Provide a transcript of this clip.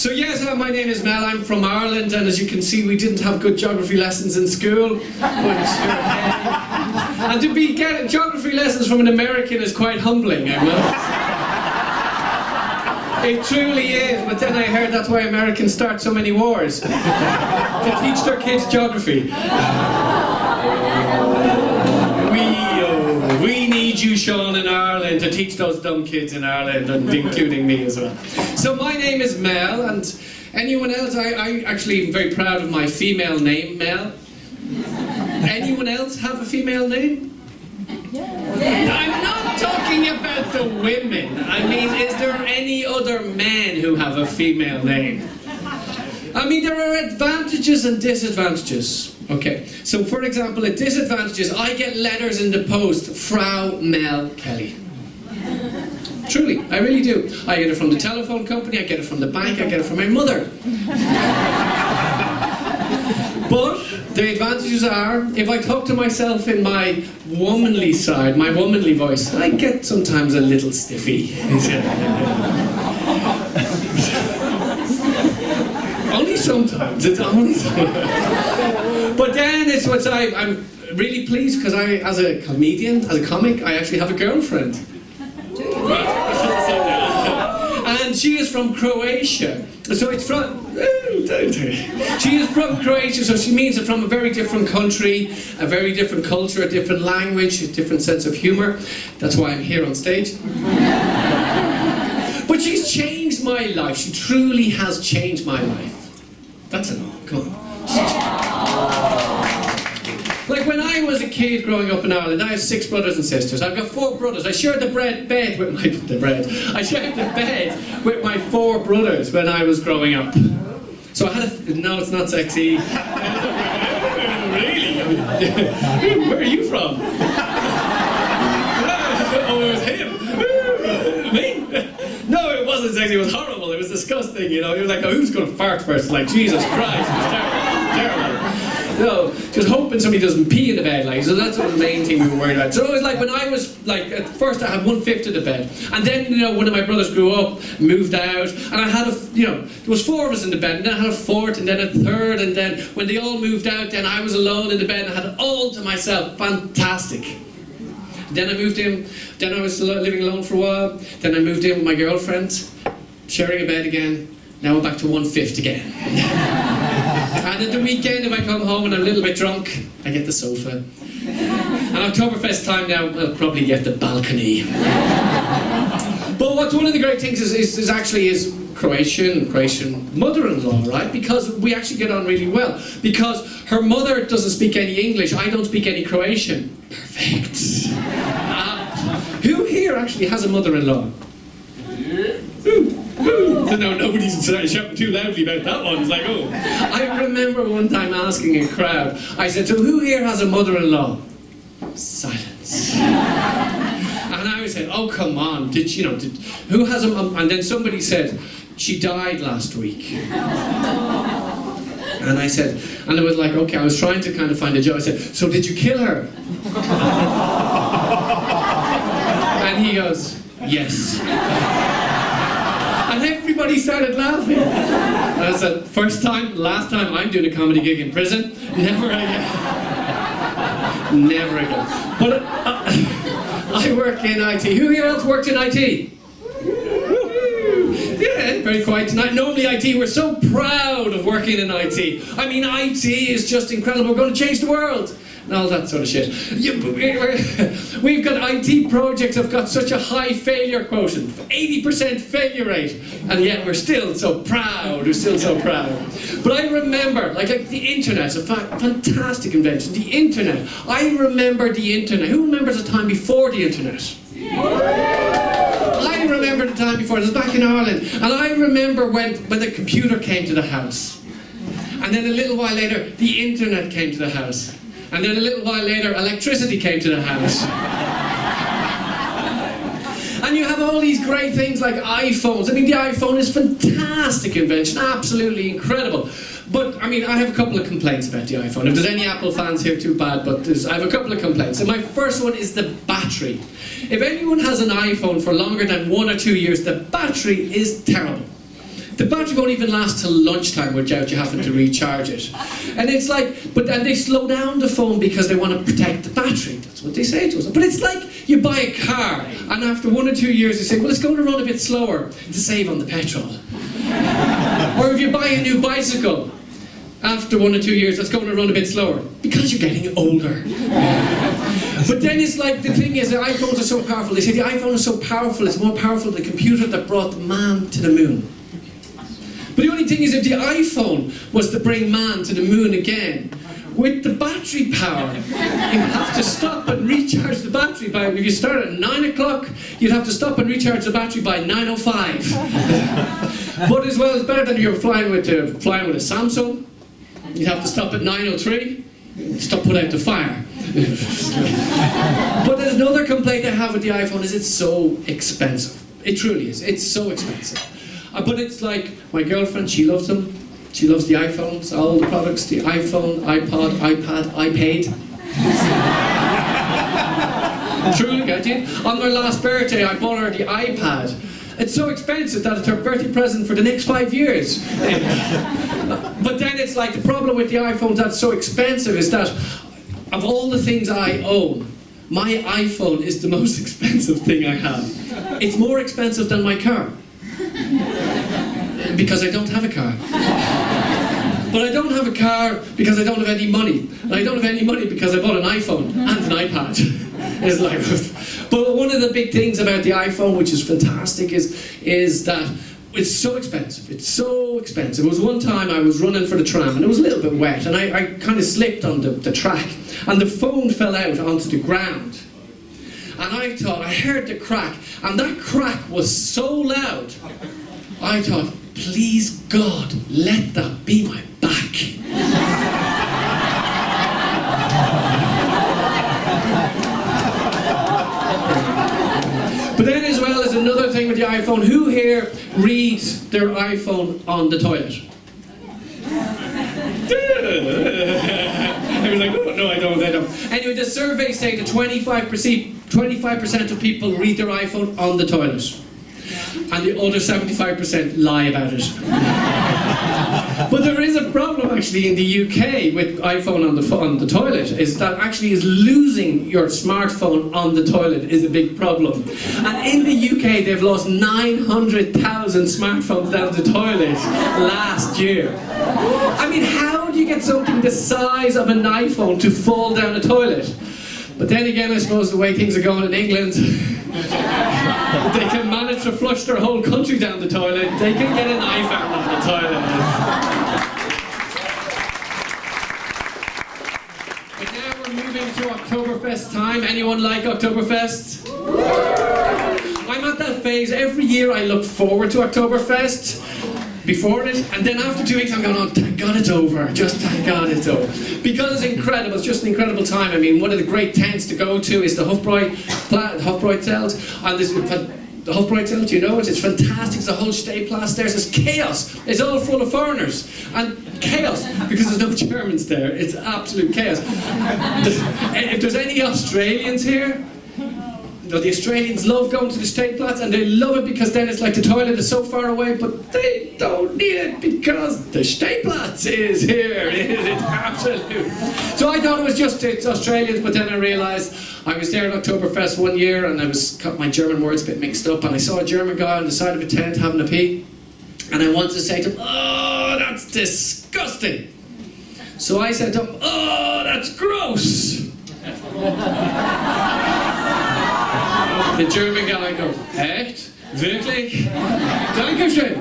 So yes, my name is Mel, I'm from Ireland, and as you can see we didn't have good geography lessons in school. And to be getting geography lessons from an American is quite humbling, I must. It truly is, but then I heard that's why Americans start so many wars. To teach their kids geography. We need you, Sean, in Ireland to teach those dumb kids in Ireland, and including me as well. So my name is Mel, and anyone else, I actually am very proud of my female name, Mel. Anyone else have a female name? I'm not talking about the women. I mean, is there any other men who have a female name? I mean, there are advantages and disadvantages. Okay, so for example, at disadvantages, I get letters in the post, Frau Mel Kelly. Truly, I really do. I get it from the telephone company, I get it from the bank, I get it from my mother. But the advantages are, if I talk to myself in my womanly side, my womanly voice, I get sometimes a little stiffy. Only sometimes, it's only sometimes. But then it's what I'm really pleased because I, as a comedian, as a comic, I actually have a girlfriend. And she is from Croatia. So it's from, she is from Croatia, so she means that from a very different country, a very different culture, a different language, a different sense of humour. That's why I'm here on stage. But she's changed my life. She truly has changed my life. That's enough. Come on. Like when I was a kid growing up in Ireland, I have 6 brothers and sisters. I've got 4 brothers. I shared the bed with my I shared the bed with my 4 brothers when I was growing up. So I had a, no, it's not sexy. Really? Where are you from? Oh, it was him. Me? No, it wasn't sexy. It was horrible. It was disgusting. You know, he was like, oh, who's going to fart first? Like, Jesus Christ, it was terrible. No, just hoping somebody doesn't pee in the bed, like, so that's the main thing we were worried about. So it was like when I was, like, at first I had 1/5 of the bed, and then, you know, one of my brothers grew up, moved out, and I had there was 4 of us in the bed, and then I had a 4th, and then a 3rd, and then when they all moved out, then I was alone in the bed, and I had it all to myself. Fantastic. Then I moved in, then I was living alone for a while, then I moved in with my girlfriend, sharing a bed again, now we're back to 1/5 again. And at the weekend, if I come home and I'm a little bit drunk, I get the sofa. And Oktoberfest time now, I'll probably get the balcony. But what's one of the great things is actually Croatian mother-in-law, right? Because we actually get on really well. Because her mother doesn't speak any English, I don't speak any Croatian. Perfect. Who here actually has a mother-in-law? No, nobody's shouting too loudly about that one. It's like, oh. I remember one time asking a crowd, I said, so who here has a mother-in-law? Silence. And I said, oh, come on, who has a mom? And then somebody said, she died last week. And I said, and it was like, okay, I was trying to kind of find a joke. I said, so did you kill her? And he goes, yes. And everybody started laughing. And I said, last time I'm doing a comedy gig in prison, never again. Never again. But I work in IT. Who here else works in IT? Yeah, very quiet tonight. Normally IT, we're so proud of working in IT. I mean, IT is just incredible. We're going to change the world. And all that sort of shit. We've got IT projects that have got such a high failure quotient, 80% failure rate, and yet we're still so proud, we're still so proud. But I remember, like the internet's a fantastic invention, the internet. I remember the internet. Who remembers a time before the internet? I remember the time before, it was back in Ireland, and I remember when the computer came to the house. And then a little while later, the internet came to the house. And then a little while later, electricity came to the house. And you have all these great things like iPhones. I mean, the iPhone is a fantastic invention, absolutely incredible. But, I mean, I have a couple of complaints about the iPhone. If there's any Apple fans here, too bad, but I have a couple of complaints. And my first one is the battery. If anyone has an iPhone for longer than 1 or 2 years, the battery is terrible. The battery won't even last till lunchtime without you having to recharge it. And it's like, and they slow down the phone because they want to protect the battery. That's what they say to us. But it's like you buy a car, and after 1 or 2 years they say, well, it's going to run a bit slower to save on the petrol. Or if you buy a new bicycle, after 1 or 2 years, that's going to run a bit slower because you're getting older. But then it's like, the thing is, the iPhones are so powerful. They say the iPhone is so powerful, it's more powerful than the computer that brought man to the moon. But the only thing is, if the iPhone was to bring man to the moon again, with the battery power, you have to stop and recharge the battery by, if you start at 9 o'clock, you'd have to stop and recharge the battery by 9:05. But as well, it's better than you're flying with a Samsung. You'd have to stop at 9:03, stop, put out the fire. But there's another complaint I have with the iPhone, is it's so expensive. It truly is, it's so expensive. But it's like, my girlfriend, she loves them. She loves the iPhones, all the products, the iPhone, iPod, iPad, iPad. Truly, I did. On her last birthday, I bought her the iPad. It's so expensive that it's her birthday present for the next 5 years. But then it's like, the problem with the iPhone that's so expensive is that, of all the things I own, my iPhone is the most expensive thing I have. It's more expensive than my car. Because I don't have a car. But I don't have a car because I don't have any money. And I don't have any money because I bought an iPhone and an iPad. It's like, but one of the big things about the iPhone, which is fantastic, is that it's so expensive. It's so expensive. It was one time I was running for the tram and it was a little bit wet and I kind of slipped on the track and the phone fell out onto the ground. And I thought, I heard the crack, and that crack was so loud, I thought, please God, let that be my back. But then as well as another thing with the iPhone, who here reads their iPhone on the toilet? I was like, oh, no, I don't. Anyway, the surveys say that 25% of people read their iPhone on the toilet. And the other 75% lie about it. But there is a problem actually in the UK with iPhone on the toilet, is that actually is losing your smartphone on the toilet is a big problem. And in the UK they've lost 900,000 smartphones down the toilet last year. I mean, how do you get something the size of an iPhone to fall down a toilet? But then again, I suppose the way things are going in England, they can manage to flush their whole country down the toilet. They can get an iPhone on the toilet. But now we're moving to Oktoberfest time. Anyone like Oktoberfest? I'm at that phase. Every year I look forward to Oktoberfest. Before it, and then after 2 weeks I'm going, oh, thank God it's over, just thank God it's over. Because it's incredible, it's just an incredible time. I mean, one of the great tents to go to is the Hofbräuzelds, and the Hofbräuzelds, you know it, it's fantastic, it's a whole Stehplatz there, it's chaos, it's all full of foreigners, and chaos, because there's no Germans there, it's absolute chaos. If there's any Australians here, the Australians love going to the Stehplatz, and they love it because then it's like the toilet is so far away, but they don't need it because the Stehplatz is here. It's absolute. So I thought it was just it's Australians, but then I realised I was there at Oktoberfest one year and I got my German words a bit mixed up, and I saw a German guy on the side of a tent having a pee, and I wanted to say to him, oh, that's disgusting. So I said to him, oh, that's gross. The German guy goes, echt? Wirklich? Dankeschön.